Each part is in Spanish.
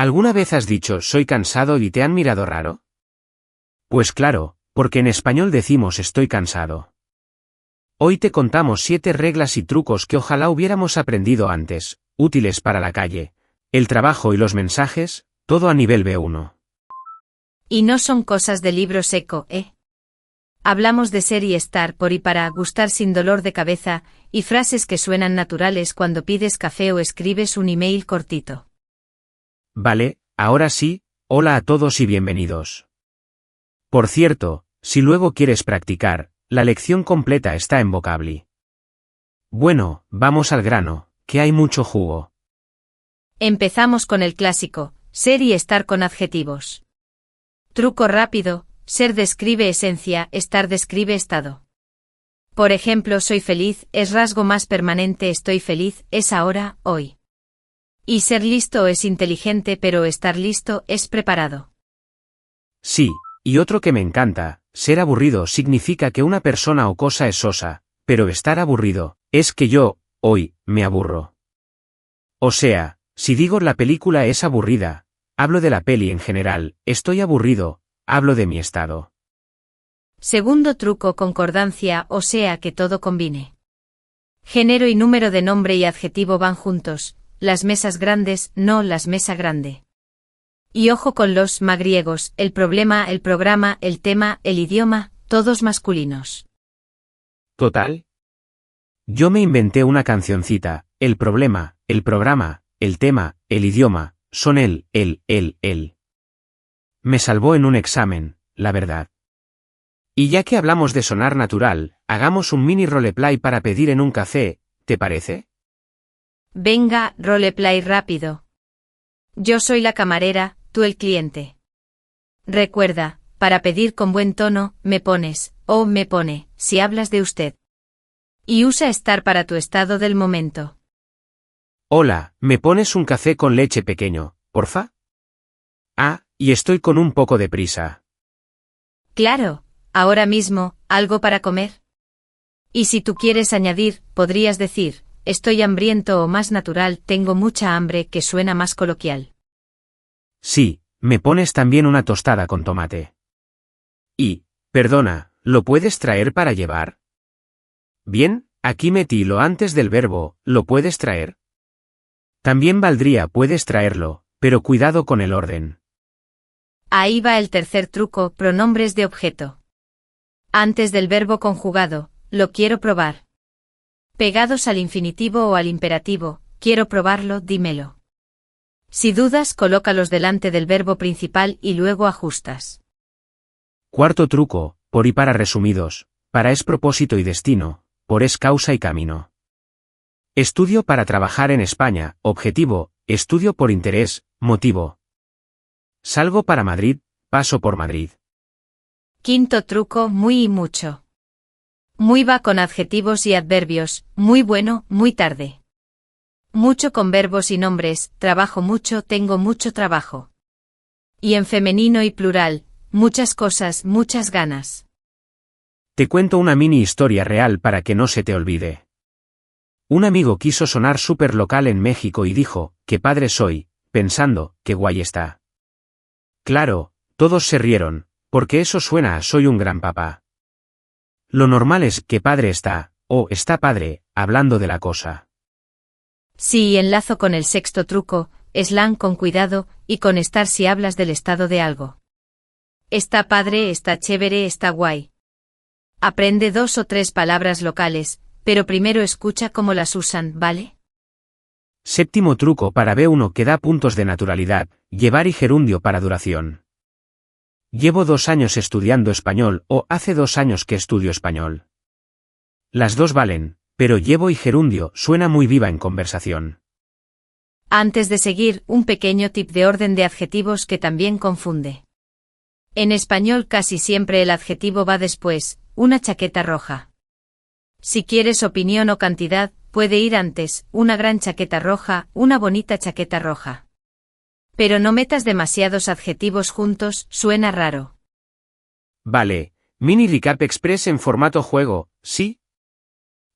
¿Alguna vez has dicho soy cansado y te han mirado raro? Pues claro, porque en español decimos estoy cansado. Hoy te contamos 7 reglas y trucos que ojalá hubiéramos aprendido antes, útiles para la calle, el trabajo y los mensajes, todo a nivel B1. Y no son cosas de libro seco, ¿eh? Hablamos de ser y estar por y para gustar sin dolor de cabeza, y frases que suenan naturales cuando pides café o escribes un email cortito. Vale, ahora sí, hola a todos y bienvenidos. Por cierto, si luego quieres practicar, la lección completa está en Vocably. Bueno, vamos al grano, que hay mucho jugo. Empezamos con el clásico, ser y estar con adjetivos. Truco rápido, ser describe esencia, estar describe estado. Por ejemplo, soy feliz, es rasgo más permanente, estoy feliz, es ahora, hoy. Y ser listo es inteligente, pero estar listo es preparado. Sí, y otro que me encanta, ser aburrido significa que una persona o cosa es sosa, pero estar aburrido, es que yo, hoy, me aburro. O sea, si digo la película es aburrida, hablo de la peli en general, estoy aburrido, hablo de mi estado. Segundo truco, concordancia, o sea que todo combine. Género y número de nombre y adjetivo van juntos, las mesas grandes, no las mesa grande. Y ojo con los griegos, el problema, el programa, el tema, el idioma, todos masculinos. ¿Total? Yo me inventé una cancioncita, el problema, el programa, el tema, el idioma, son él. Me salvó en un examen, la verdad. Y ya que hablamos de sonar natural, hagamos un mini roleplay para pedir en un café, ¿te parece? Venga, roleplay rápido. Yo soy la camarera, tú el cliente. Recuerda, para pedir con buen tono, me pones, o me pone, si hablas de usted. Y usa estar para tu estado del momento. Hola, ¿me pones un café con leche pequeño, porfa? Ah, y estoy con un poco de prisa. Claro, ahora mismo, ¿algo para comer? Y si tú quieres añadir, podrías decir, estoy hambriento o más natural, tengo mucha hambre, que suena más coloquial. Sí, me pones también una tostada con tomate. Y, perdona, ¿lo puedes traer para llevar? Bien, aquí metí lo antes del verbo, ¿lo puedes traer? También valdría puedes traerlo, pero cuidado con el orden. Ahí va el tercer truco, pronombres de objeto. Antes del verbo conjugado, lo quiero probar. Pegados al infinitivo o al imperativo, quiero probarlo, dímelo. Si dudas, colócalos delante del verbo principal y luego ajustas. Cuarto truco, por y para resumidos, para es propósito y destino, por es causa y camino. Estudio para trabajar en España, objetivo, estudio por interés, motivo. Salgo para Madrid, paso por Madrid. Quinto truco, muy y mucho. Muy va con adjetivos y adverbios, muy bueno, muy tarde. Mucho con verbos y nombres, trabajo mucho, tengo mucho trabajo. Y en femenino y plural, muchas cosas, muchas ganas. Te cuento una mini historia real para que no se te olvide. Un amigo quiso sonar súper local en México y dijo, qué padre soy, pensando, qué guay está. Claro, todos se rieron, porque eso suena a soy un gran papá. Lo normal es qué padre está, o está padre, hablando de la cosa. Sí, enlazo con el sexto truco, slang con cuidado, y con estar si hablas del estado de algo. Está padre, está chévere, está guay. Aprende 2 o 3 palabras locales, pero primero escucha cómo las usan, ¿vale? Séptimo truco para B1 que da puntos de naturalidad, llevar y gerundio para duración. Llevo 2 años estudiando español o hace 2 años que estudio español. Las dos valen, pero llevo y gerundio suena muy viva en conversación. Antes de seguir, un pequeño tip de orden de adjetivos que también confunde. En español casi siempre el adjetivo va después, una chaqueta roja. Si quieres opinión o cantidad, puede ir antes, una gran chaqueta roja, una bonita chaqueta roja. Pero no metas demasiados adjetivos juntos, suena raro. Vale, mini recap express en formato juego, ¿sí?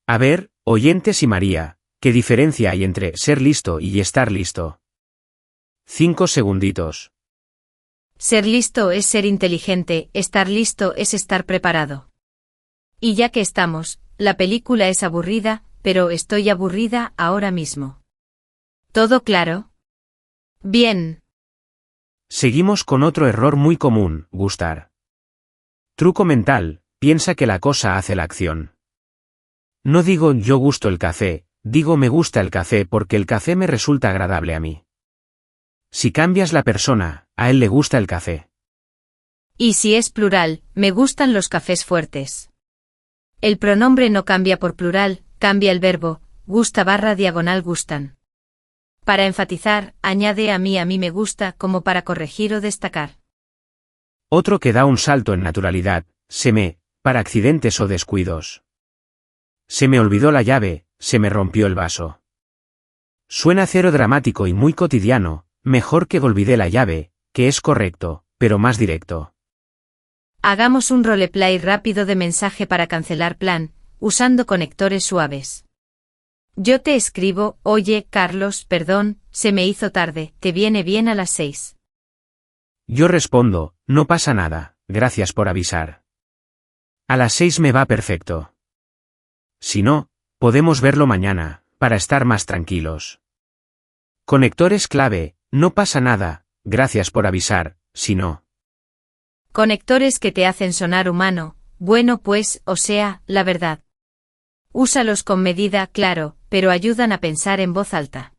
A ver, oyentes y María, ¿qué diferencia hay entre ser listo y estar listo? 5 segunditos. Ser listo es ser inteligente, estar listo es estar preparado. Y ya que estamos, la película es aburrida, pero estoy aburrida ahora mismo. ¿Todo claro? Bien. Seguimos con otro error muy común, gustar. Truco mental, piensa que la cosa hace la acción. No digo yo gusto el café, digo me gusta el café porque el café me resulta agradable a mí. Si cambias la persona, a él le gusta el café. Y si es plural, me gustan los cafés fuertes. El pronombre no cambia por plural, cambia el verbo, gusta / gustan. Para enfatizar, añade a mí me gusta como para corregir o destacar. Otro que da un salto en naturalidad, para accidentes o descuidos. Se me olvidó la llave, se me rompió el vaso. Suena cero dramático y muy cotidiano, mejor que olvidé la llave, que es correcto, pero más directo. Hagamos un roleplay rápido de mensaje para cancelar plan, usando conectores suaves. Yo te escribo, oye, Carlos, perdón, se me hizo tarde, ¿te viene bien a las 6? Yo respondo, no pasa nada, gracias por avisar. A las 6 me va perfecto. Si no, podemos verlo mañana, para estar más tranquilos. Conectores clave, no pasa nada, gracias por avisar, si no. Conectores que te hacen sonar humano, bueno pues, o sea, la verdad. Úsalos con medida, claro, pero ayudan a pensar en voz alta.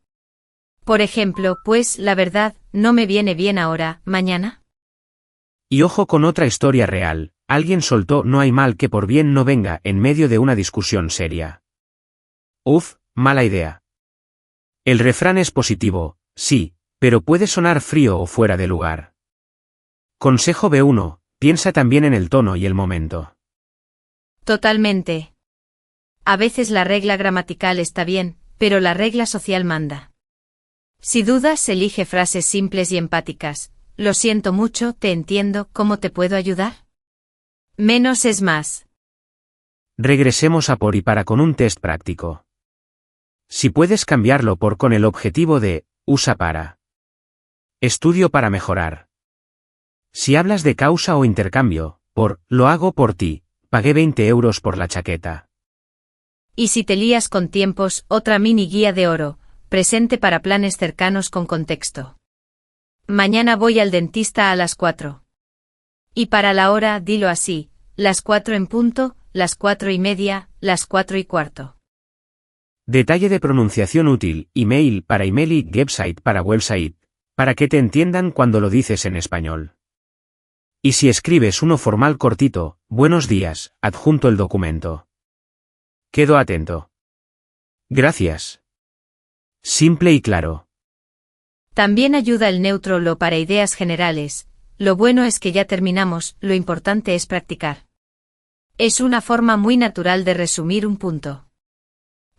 Por ejemplo, pues, la verdad, no me viene bien ahora, mañana. Y ojo con otra historia real, alguien soltó no hay mal que por bien no venga en medio de una discusión seria. Uf, mala idea. El refrán es positivo, sí, pero puede sonar frío o fuera de lugar. Consejo B1, piensa también en el tono y el momento. Totalmente. A veces la regla gramatical está bien, pero la regla social manda. Si dudas, elige frases simples y empáticas. Lo siento mucho, te entiendo, ¿cómo te puedo ayudar? Menos es más. Regresemos a por y para con un test práctico. Si puedes cambiarlo por con el objetivo de, usa para. Estudio para mejorar. Si hablas de causa o intercambio, por, lo hago por ti, pagué 20 euros por la chaqueta. Y si te lías con tiempos, otra mini guía de oro, presente para planes cercanos con contexto. Mañana voy al dentista a las 4. Y para la hora, dilo así, las 4 en punto, las 4:30, las 4:15. Detalle de pronunciación útil, email para email y website para website, para que te entiendan cuando lo dices en español. Y si escribes uno formal cortito, buenos días, adjunto el documento. Quedo atento. Gracias. Simple y claro. También ayuda el neutro lo para ideas generales, lo bueno es que ya terminamos, lo importante es practicar. Es una forma muy natural de resumir un punto.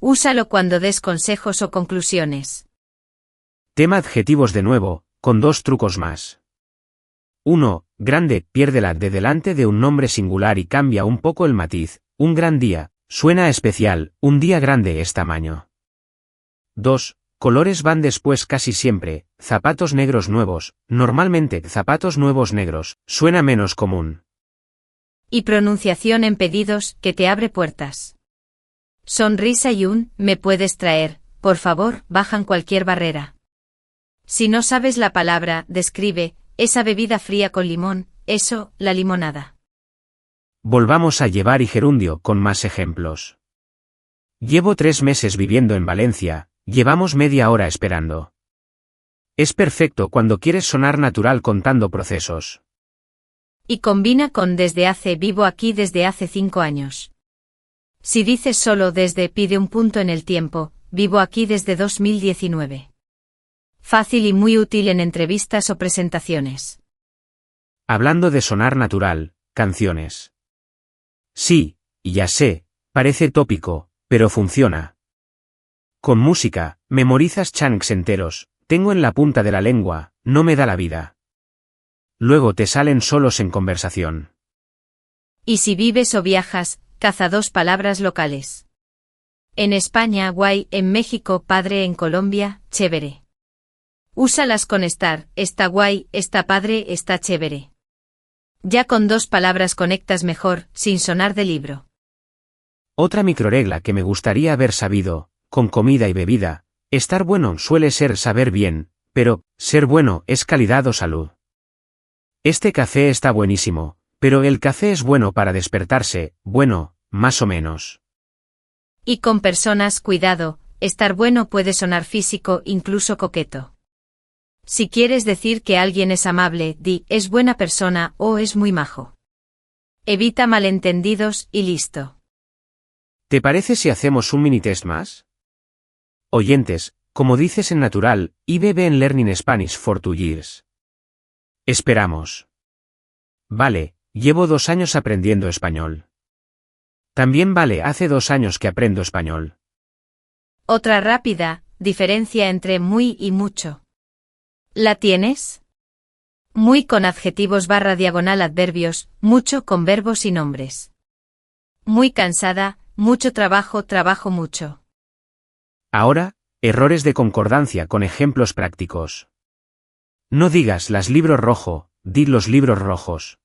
Úsalo cuando des consejos o conclusiones. Tema adjetivos de nuevo, con 2 trucos más. 1. Grande, pierde la de delante de un nombre singular y cambia un poco el matiz, un gran día, suena especial, un día grande es tamaño. 2. Colores van después casi siempre, zapatos negros nuevos, normalmente zapatos nuevos negros, suena menos común. Y pronunciación en pedidos, que te abre puertas. Sonrisa y un, ¿me puedes traer? Por favor, bajan cualquier barrera. Si no sabes la palabra, describe, esa bebida fría con limón, eso, la limonada. Volvamos a llevar y gerundio con más ejemplos. Llevo 3 meses viviendo en Valencia, llevamos media hora esperando. Es perfecto cuando quieres sonar natural contando procesos. Y combina con desde hace, vivo aquí desde hace 5 años. Si dices solo desde, pide un punto en el tiempo, vivo aquí desde 2019. Fácil y muy útil en entrevistas o presentaciones. Hablando de sonar natural, canciones. Sí, ya sé, parece tópico, pero funciona. Con música, memorizas chunks enteros, tengo en la punta de la lengua, no me da la vida. Luego te salen solos en conversación. Y si vives o viajas, caza 2 palabras locales. En España, guay, en México, padre, en Colombia, chévere. Úsalas con estar, está guay, está padre, está chévere. Ya con 2 palabras conectas mejor, sin sonar de libro. Otra microregla que me gustaría haber sabido, con comida y bebida, estar bueno suele ser saber bien, pero, ser bueno es calidad o salud. Este café está buenísimo, pero el café es bueno para despertarse, bueno, más o menos. Y con personas, cuidado, estar bueno puede sonar físico, incluso coqueto. Si quieres decir que alguien es amable, di, es buena persona o es muy majo. Evita malentendidos y listo. ¿Te parece si hacemos un mini test más? Oyentes, como dices en Natural, IBB en Learning Spanish for 2 years. Esperamos. Vale, llevo 2 años aprendiendo español. También vale, hace 2 años que aprendo español. Otra rápida, diferencia entre muy y mucho. ¿La tienes? Muy con adjetivos / adverbios, mucho con verbos y nombres. Muy cansada, mucho trabajo, trabajo mucho. Ahora, errores de concordancia con ejemplos prácticos. No digas las libros rojo, di los libros rojos.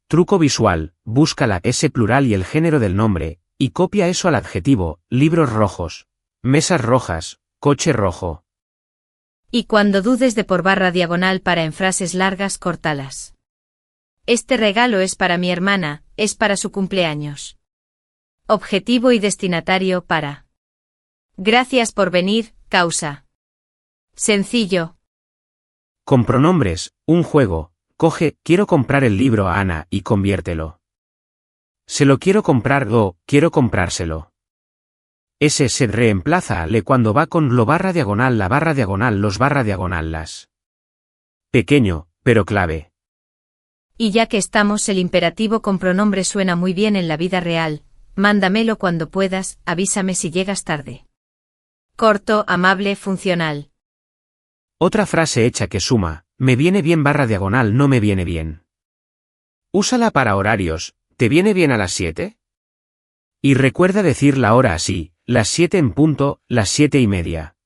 Truco visual, busca la S plural y el género del nombre, y copia eso al adjetivo, libros rojos, mesas rojas, coche rojo. Y cuando dudes de por / para en frases largas, córtalas. Este regalo es para mi hermana, es para su cumpleaños. Objetivo y destinatario para. Gracias por venir, causa. Sencillo. Con pronombres, un juego, coge, quiero comprar el libro a Ana y conviértelo. Se lo quiero comprar o, quiero comprárselo. Ese se reemplaza a le cuando va con lo / la / los / las. Pequeño, pero clave. Y ya que estamos, el imperativo con pronombre suena muy bien en la vida real. Mándamelo cuando puedas, avísame si llegas tarde. Corto, amable, funcional. Otra frase hecha que suma, me viene bien / no me viene bien. Úsala para horarios, ¿te viene bien a las 7? Y recuerda decir la hora así, las 7 en punto, las 7:30.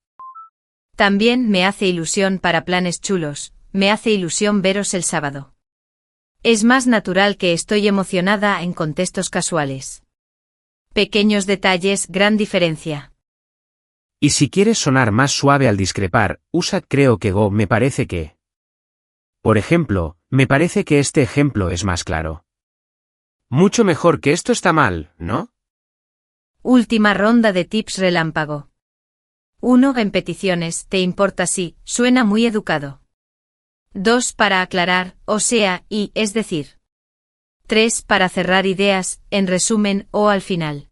También me hace ilusión para planes chulos, me hace ilusión veros el sábado. Es más natural que estoy emocionada en contextos casuales. Pequeños detalles, gran diferencia. Y si quieres sonar más suave al discrepar, usa creo que me parece que. Por ejemplo, me parece que este ejemplo es más claro. Mucho mejor que esto está mal, ¿no? Última ronda de tips relámpago. 1. En peticiones, ¿te importa si? Suena muy educado. 2. Para aclarar, o sea, y, es decir. 3. Para cerrar ideas, en resumen o al final.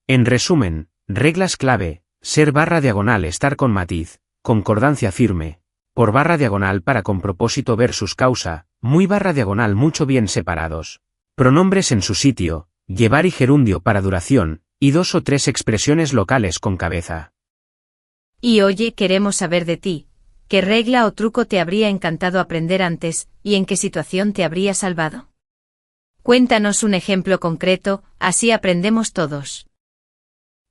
En resumen, reglas clave, ser / estar con matiz, concordancia firme, por / para con propósito versus causa, muy / mucho bien separados. Pronombres en su sitio, llevar y gerundio para duración, y 2 o 3 expresiones locales con cabeza. Y oye, queremos saber de ti. ¿Qué regla o truco te habría encantado aprender antes, y en qué situación te habría salvado? Cuéntanos un ejemplo concreto, así aprendemos todos.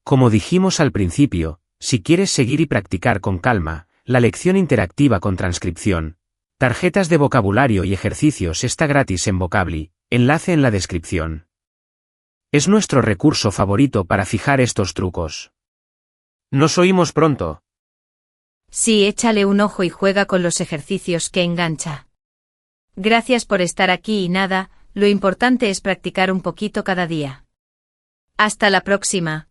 Como dijimos al principio, si quieres seguir y practicar con calma, la lección interactiva con transcripción, tarjetas de vocabulario y ejercicios está gratis en Vocably, enlace en la descripción. Es nuestro recurso favorito para fijar estos trucos. Nos oímos pronto. Sí, échale un ojo y juega con los ejercicios que engancha. Gracias por estar aquí y nada, lo importante es practicar un poquito cada día. Hasta la próxima.